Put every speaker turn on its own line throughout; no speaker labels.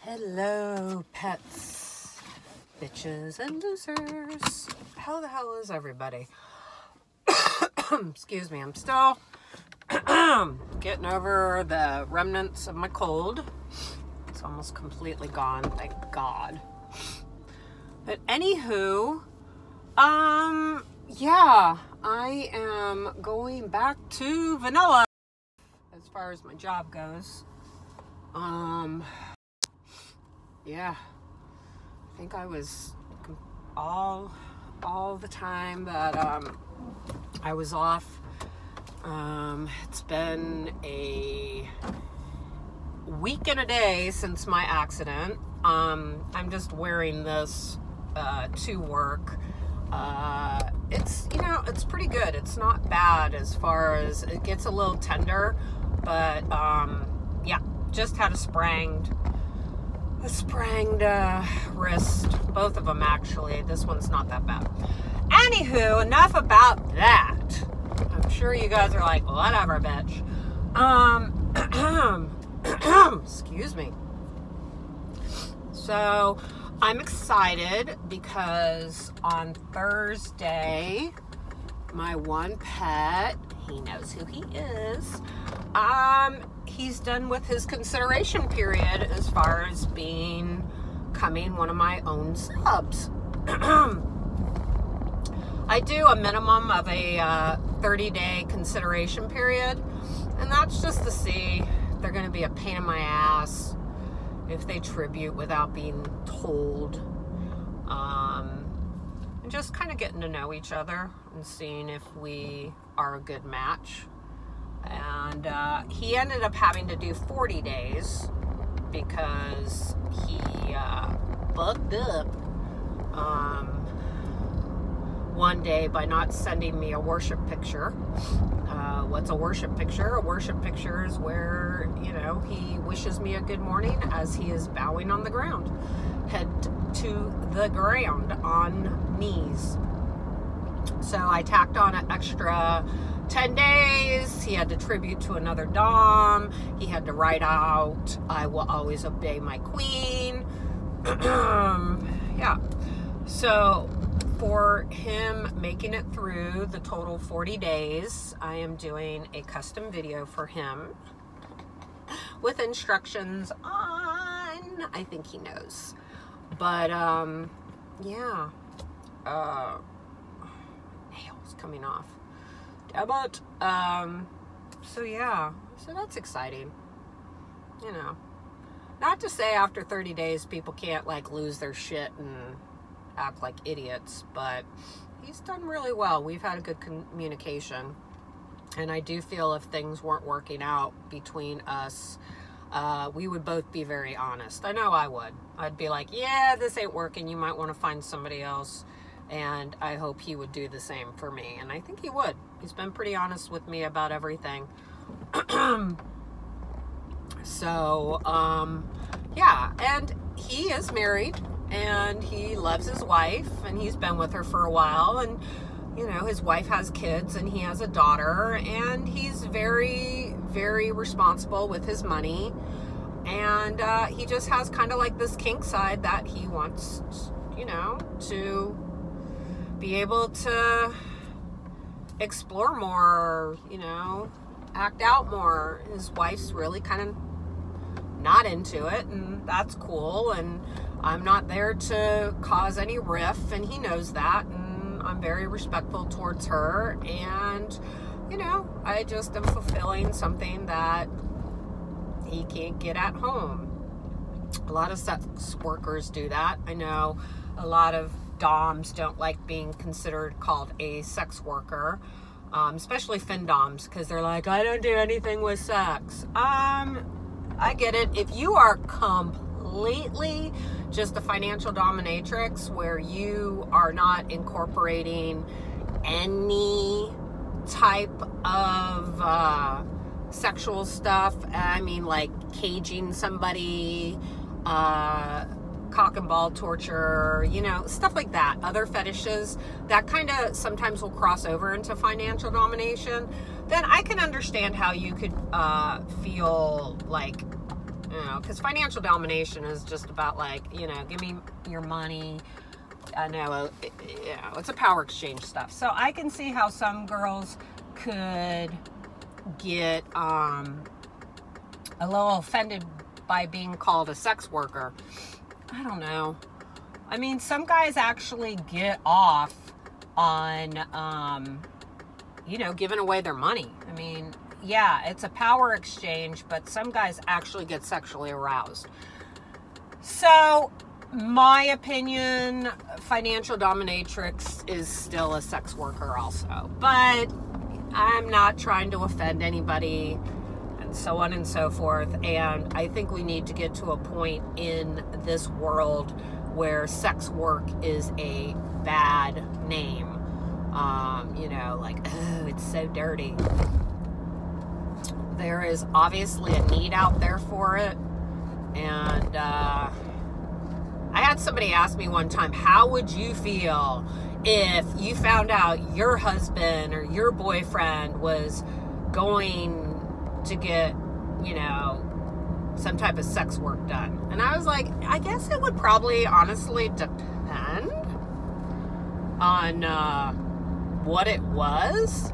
Hello, pets, bitches, and losers. How the hell is everybody? Excuse me, I'm still getting over the remnants of my cold. It's almost completely gone, thank God. But anywho, yeah, I am going back to vanilla as far as my job goes. Yeah, I think I was all the time that I was off. It's been a week and a day since my accident. I'm just wearing this to work. It's pretty good. It's not bad as far as it gets a little tender, but yeah, just had a sprained wrist, both of them actually. This one's not that bad. Anywho, enough about that. I'm sure you guys are like, whatever, bitch. Excuse me. So I'm excited because on Thursday, my one pet, he knows who he is, he's done with his consideration period as far as becoming one of my own subs. I do a minimum of a 30-day consideration period, and that's just to see if they're going to be a pain in my ass, if they tribute without being told, and just kind of getting to know each other and seeing if we are a good match. And he ended up having to do 40 days because he bugged up one day by not sending me a worship picture. What's a worship picture? A worship picture is where, he wishes me a good morning as he is bowing on the ground, head to the ground on knees. So I tacked on an extra 10 days. He had to tribute to another Dom. He had to write out, "I will always obey my queen." Yeah. So for him making it through the total 40 days, I am doing a custom video for him with instructions on, I think he knows. But, yeah. Nails coming off. Damn it. So yeah. So that's exciting. Not to say after 30 days people can't, lose their shit and act like idiots, but he's done really well. We've had a good communication, and I do feel if things weren't working out between us, we would both be very honest. I know I would. I'd be like, yeah, this ain't working. You might want to find somebody else. And I hope he would do the same for me. And I think he would. He's been pretty honest with me about everything. So, yeah. And he is married. And he loves his wife. And he's been with her for a while. And, his wife has kids. And he has a daughter. And he's very, very responsible with his money. And he just has kind of like this kink side that he wants, to be able to explore more, act out more. His wife's really kind of not into it, and that's cool, and I'm not there to cause any riff, and he knows that, and I'm very respectful towards her, and, I just am fulfilling something that he can't get at home. A lot of sex workers do that. I know a lot of Doms don't like being considered called a sex worker, especially FinDoms, because they're like, I don't do anything with sex. I get it. If you are completely just a financial dominatrix where you are not incorporating any type of sexual stuff, I mean, like caging somebody, cock and ball torture, stuff like that, other fetishes that kind of sometimes will cross over into financial domination, then I can understand how you could feel like You know, because financial domination is just about like, you know, give me your money. I know, you know, it's a power exchange stuff. So I can see how some girls could get a little offended by being called a sex worker. I don't know. I mean, some guys actually get off on, you know, giving away their money. I mean, yeah, it's a power exchange, but some guys actually get sexually aroused. So, my opinion, financial dominatrix is still a sex worker also. But I'm not trying to offend anybody, and so on and so forth. And I think we need to get to a point in this world where sex work is a bad name. You know, like, oh, it's so dirty. There is obviously a need out there for it. And I had somebody ask me one time, how would you feel if you found out your husband or your boyfriend was going to get, you know, some type of sex work done? And I was like, I guess it would probably honestly depend on what it was.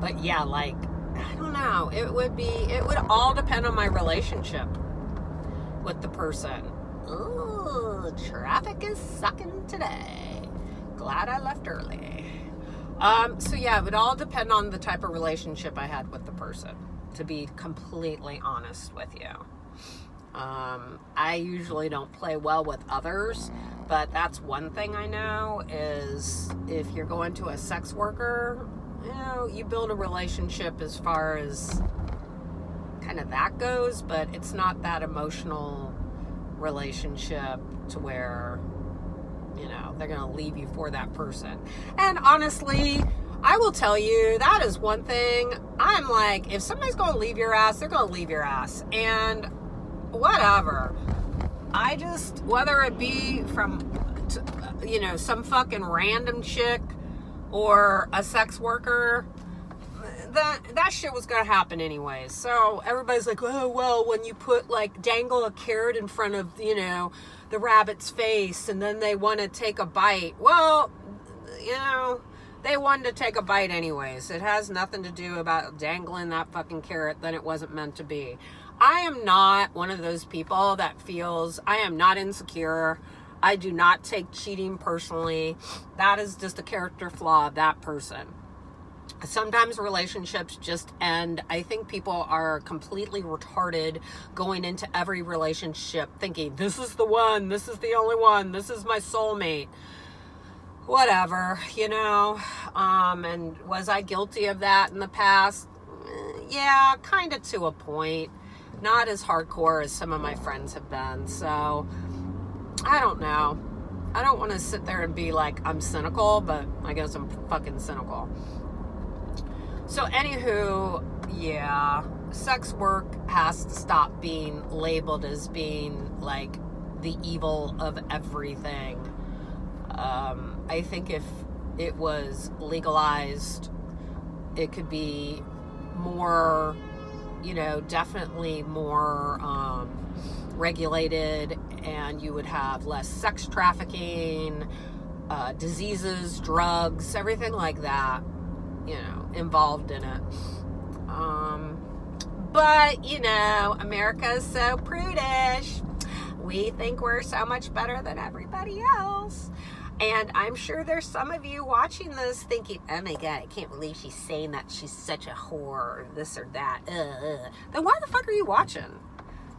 But yeah, like, I don't know. It would all depend on my relationship with the person. Ooh, traffic is sucking today. Glad I left early. So yeah, it would all depend on the type of relationship I had with the person, to be completely honest with you. I usually don't play well with others, but that's one thing I know is if you're going to a sex worker, you know, you build a relationship as far as kind of that goes, but it's not that emotional relationship to where, you know, they're going to leave you for that person. And honestly, I will tell you, that is one thing. I'm like, if somebody's going to leave your ass, they're going to leave your ass. And whatever. I just, whether it be from, you know, some fucking random chick or a sex worker, that shit was gonna happen anyways. So everybody's like, oh, well, when you put, like, dangle a carrot in front of, you know, the rabbit's face and then they want to take a bite. Well, you know, they wanted to take a bite anyways. It has nothing to do about dangling that fucking carrot that it wasn't meant to be. I am not one of those people that feels, I am not insecure. I do not take cheating personally. That is just a character flaw of that person. Sometimes relationships just end. I think people are completely retarded going into every relationship thinking, this is the one, this is the only one, this is my soulmate. Whatever, you know. And was I guilty of that in the past? Yeah, kind of to a point. Not as hardcore as some of my friends have been. So, I don't know. I don't want to sit there and be like, I'm cynical, but I guess I'm fucking cynical. So, anywho, yeah, sex work has to stop being labeled as being like the evil of everything. I think if it was legalized, it could be more, you know, definitely more regulated, and you would have less sex trafficking, diseases, drugs, everything like that, you know, involved in it. But, you know, America's so prudish. We think we're so much better than everybody else. And I'm sure there's some of you watching this thinking, oh my God, I can't believe she's saying that she's such a whore or this or that. Then why the fuck are you watching?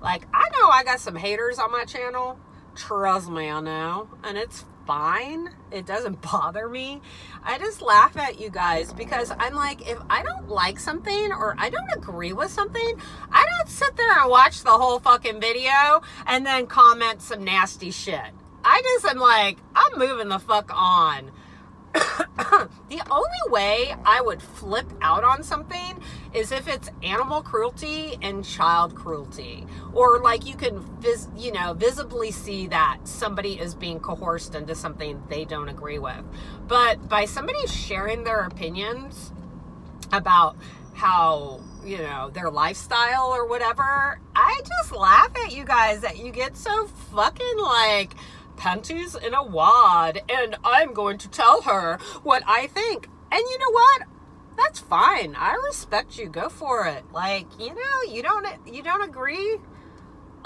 Like, I know I got some haters on my channel. Trust me, I know. And it's fine. It doesn't bother me. I just laugh at you guys because I'm like, if I don't like something or I don't agree with something, I don't sit there and watch the whole fucking video and then comment some nasty shit. I just am like, I'm moving the fuck on. The only way I would flip out on something is if it's animal cruelty and child cruelty. Or like you can visibly see that somebody is being coerced into something they don't agree with. But by somebody sharing their opinions about how, you know, their lifestyle or whatever. I just laugh at you guys that you get so fucking like panties in a wad and I'm going to tell her what I think. And you know what? That's fine. I respect you. Go for it. Like, you know, you don't agree?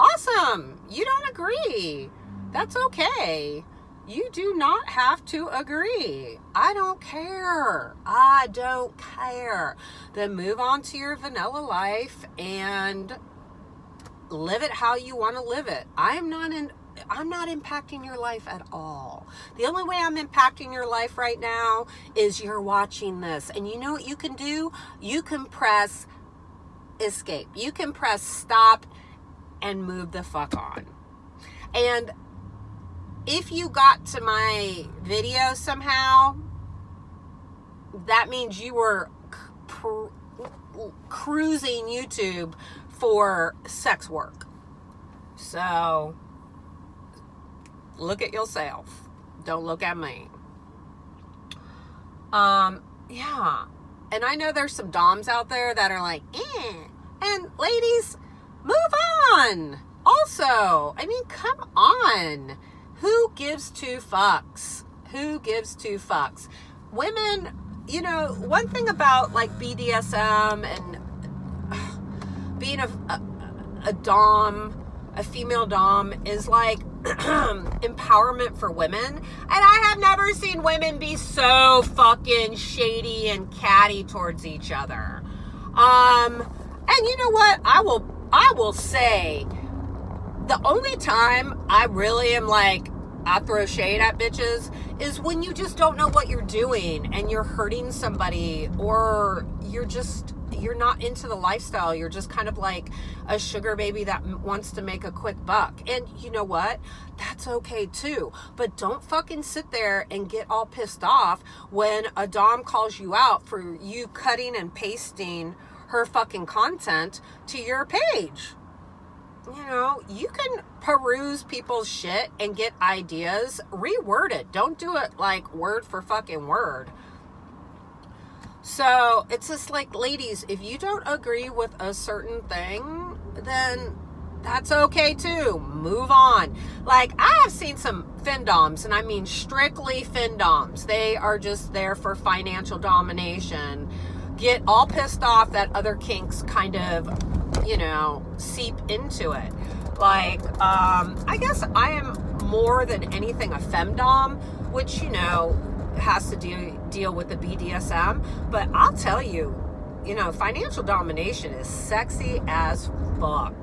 Awesome. You don't agree. That's okay. You do not have to agree. I don't care. I don't care. Then move on to your vanilla life and live it how you want to live it. I'm not impacting your life at all. The only way I'm impacting your life right now is you're watching this. And you know what you can do? You can press escape. You can press stop and move the fuck on. And if you got to my video somehow, that means you were cruising YouTube for sex work. So look at yourself. Don't look at me. Yeah. And I know there's some doms out there that are like, eh. And ladies, move on. Also, I mean, come on. Who gives two fucks? Who gives two fucks? Women, you know, one thing about like BDSM and being a dom, a female dom, is like empowerment for women. And I have never seen women be so fucking shady and catty towards each other. And you know what? I will say, the only time I really am like, I throw shade at bitches is when you just don't know what you're doing and you're hurting somebody, or you're not into the lifestyle. You're just kind of like a sugar baby that wants to make a quick buck. And you know what? That's okay too. But don't fucking sit there and get all pissed off when a dom calls you out for you cutting and pasting her fucking content to your page. You know, you can peruse people's shit and get ideas, reword it. Don't do it like word for fucking word. So it's just like, ladies, if you don't agree with a certain thing, then that's okay too. Move on. Like, I have seen some findoms, and I mean strictly findoms. They are just there for financial domination. Get all pissed off that other kinks kind of, you know, seep into it. Like, I guess I am more than anything a femdom, which, you know, has to deal with the BDSM. But I'll tell you, you know, financial domination is sexy as fuck.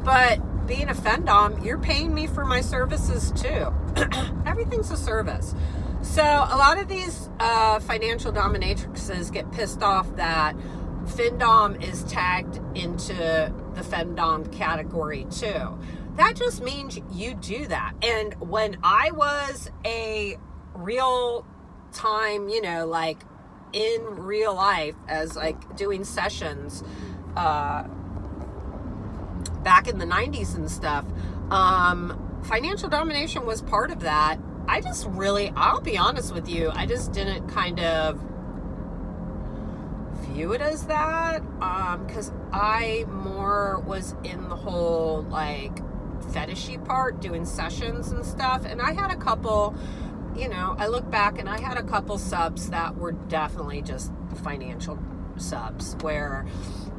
But being a femdom, you're paying me for my services too. Everything's a service. So a lot of these financial dominatrixes get pissed off that Findom is tagged into the femdom category too. That just means you do that. And when I was a real time, you know, like in real life, as like doing sessions back in the 90s and stuff, financial domination was part of that. I just really, I'll be honest with you, I just didn't kind of view it as that, because I more was in the whole like fetishy part, doing sessions and stuff. And I had a couple, you know, I look back and I had a couple subs that were definitely just financial subs, where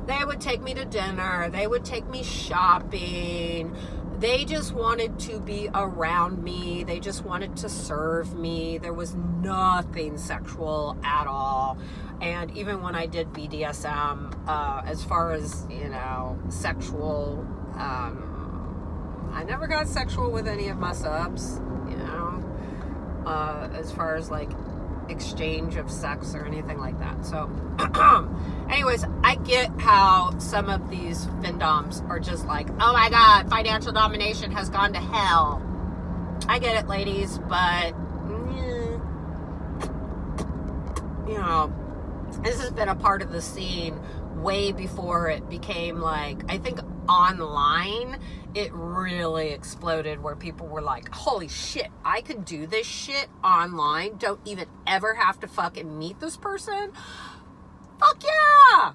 they would take me to dinner, they would take me shopping, they just wanted to be around me, they just wanted to serve me. There was nothing sexual at all. And even when I did BDSM, as far as, you know, sexual, I never got sexual with any of my subs, you know, as far as like exchange of sex or anything like that. So anyways, I get how some of these findoms are just like, oh my god, financial domination has gone to hell. I get it, ladies, but you know, this has been a part of the scene way before it became like, I think online it really exploded, where people were like, holy shit, I could do this shit online, don't even ever have to fucking meet this person. Fuck yeah.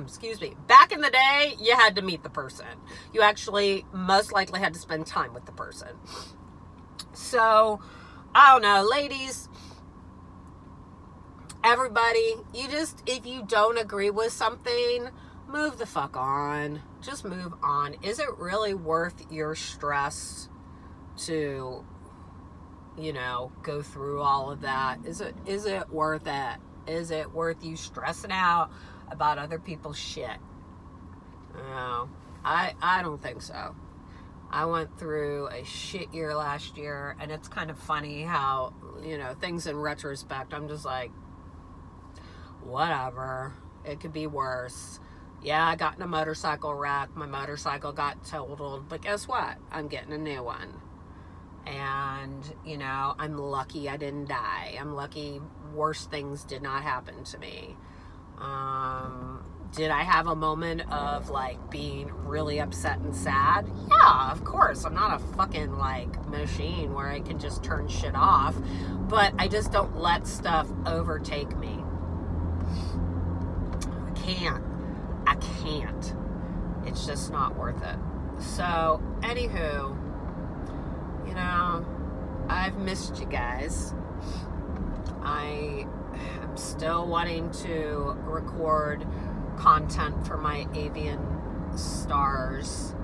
excuse me, back in the day, you had to meet the person. You actually most likely had to spend time with the person. So, I don't know, ladies, everybody, if you don't agree with something, move the fuck on. Just move on. Is it really worth your stress to, go through all of that? Is it worth it? Is it worth you stressing out about other people's shit? No, I don't think so. I went through a shit year last year, and it's kind of funny how, things in retrospect, I'm just like, whatever. It could be worse. Yeah, I got in a motorcycle wreck. My motorcycle got totaled, but guess what? I'm getting a new one. And, I'm lucky I didn't die. I'm lucky worse things did not happen to me. Did I have a moment of, being really upset and sad? Yeah, of course. I'm not a fucking, machine where I can just turn shit off. But I just don't let stuff overtake me. I can't. It's just not worth it. So, anywho, I've missed you guys. I am still wanting to record content for my avian stars.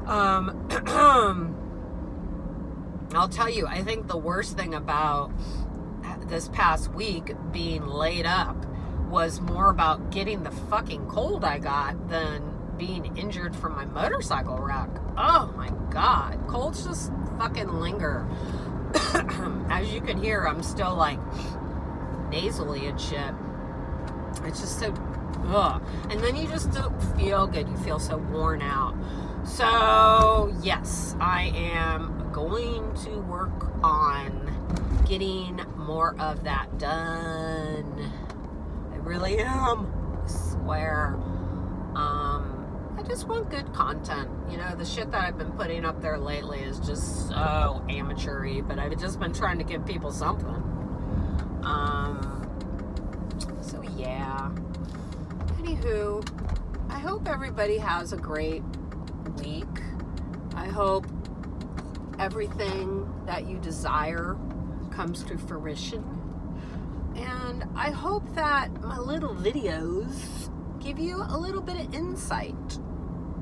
I'll tell you, I think the worst thing about this past week being laid up was more about getting the fucking cold I got than being injured from my motorcycle wreck. Oh my God. Colds just fucking linger. As you can hear, I'm still nasally and shit. It's just so, ugh. And then you just don't feel good. You feel so worn out. So, yes, I am going to work on getting more of that done. I really am. I swear. I just want good content. The shit that I've been putting up there lately is just so amateur-y, but I've just been trying to give people something. So yeah. Anywho, I hope everybody has a great week. I hope everything that you desire comes to fruition. And I hope that my little videos give you a little bit of insight.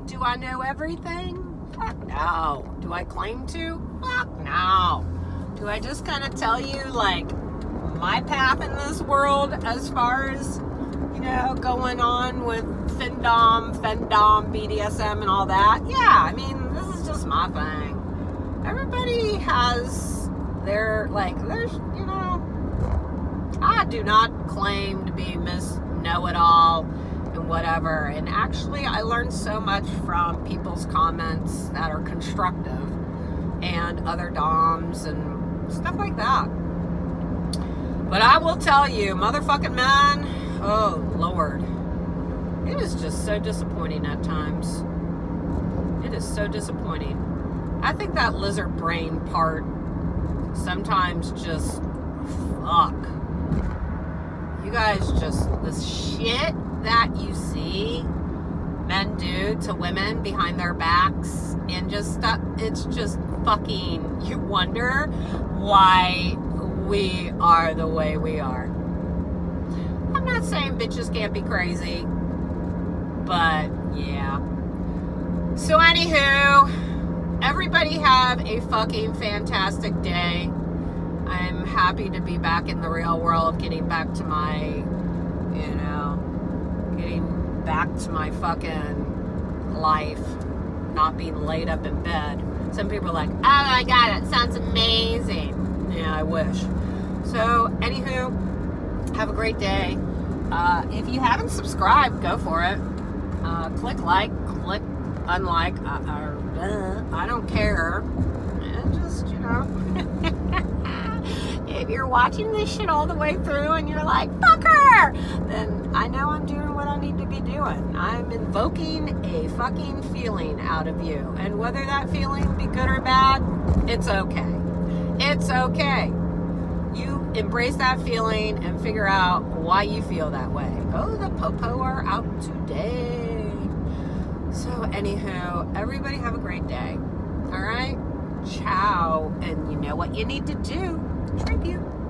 Do I know everything? Fuck no. Do I claim to? Fuck no. Do I just kind of tell you, my path in this world as far as, going on with femdom, BDSM, and all that? Yeah, this is just my thing. Everybody has their, I do not claim to be Miss Know-It-All and whatever. And actually, I learned so much from people's comments that are constructive and other DOMs and stuff like that. But I will tell you, motherfucking man, oh, Lord. It is just so disappointing at times. It is so disappointing. I think that lizard brain part sometimes just, fuck. You guys just, this shit that you see men do to women behind their backs and just stuff, it's just fucking, you wonder why we are the way we are. I'm not saying bitches can't be crazy, but yeah. So anywho, everybody have a fucking fantastic day. I'm happy to be back in the real world, getting back to my, getting back to my fucking life, not being laid up in bed. Some people are like, oh my God, that sounds amazing. Yeah, I wish. So, anywho, have a great day. If you haven't subscribed, go for it. Click like, click unlike, I don't care. And just, if you're watching this shit all the way through and you're like, fuck her, then I know I'm doing what I need to be doing. I'm invoking a fucking feeling out of you. And whether that feeling be good or bad, it's okay. It's okay. You embrace that feeling and figure out why you feel that way. Oh, the popo are out today. So anywho, everybody have a great day. All right? Ciao. And you know what you need to do. Tribute.